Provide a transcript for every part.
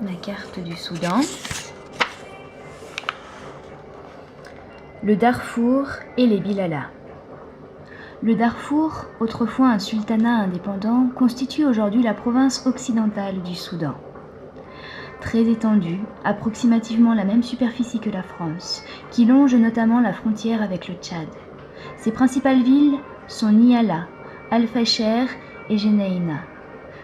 la carte du Soudan, le Darfour et les Bilala. Le Darfour, autrefois un sultanat indépendant, constitue aujourd'hui la province occidentale du Soudan. Très étendue, approximativement la même superficie que la France, qui longe notamment la frontière avec le Tchad. Ses principales villes sont Niala, Al-Fasher et Jenaïna.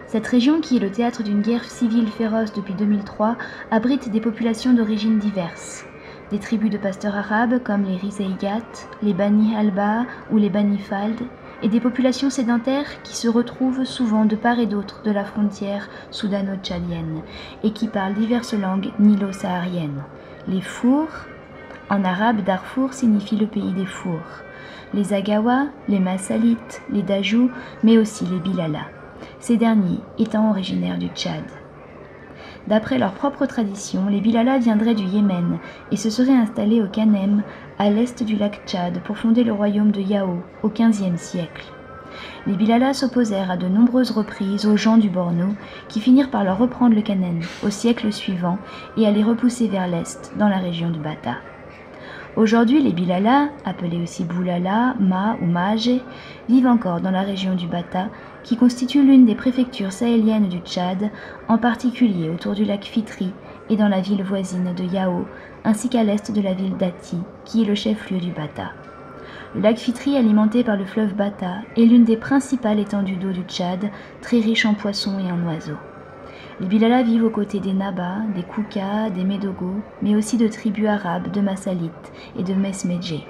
Cette région, qui est le théâtre d'une guerre civile féroce depuis 2003, abrite des populations d'origines diverses. Des tribus de pasteurs arabes comme les Rizeigat, les Bani Alba ou les Bani Fald, et des populations sédentaires qui se retrouvent souvent de part et d'autre de la frontière soudano-tchadienne et qui parlent diverses langues nilo-sahariennes. Les Fours, en arabe Darfour signifie le pays des fours, les Agawa, les Massalites, les Dajou, mais aussi les Bilala, ces derniers étant originaires du Tchad. D'après leur propre tradition, les Bilala viendraient du Yémen et se seraient installés au Kanem, à l'est du lac Tchad, pour fonder le royaume de Yao au XVe siècle. Les Bilala s'opposèrent à de nombreuses reprises aux gens du Borno, qui finirent par leur reprendre le Kanem au siècle suivant et à les repousser vers l'est, dans la région de Bata. Aujourd'hui, les Bilala, appelés aussi Boulala, Ma ou Maje, vivent encore dans la région du Bata, qui constitue l'une des préfectures sahéliennes du Tchad, en particulier autour du lac Fitri et dans la ville voisine de Yao, ainsi qu'à l'est de la ville d'Ati, qui est le chef-lieu du Bata. Le lac Fitri, alimenté par le fleuve Bata, est l'une des principales étendues d'eau du Tchad, très riche en poissons et en oiseaux. Les Bilala vivent aux côtés des Naba, des Kouka, des Médogo, mais aussi de tribus arabes, de Massalites et de Mesmedjé.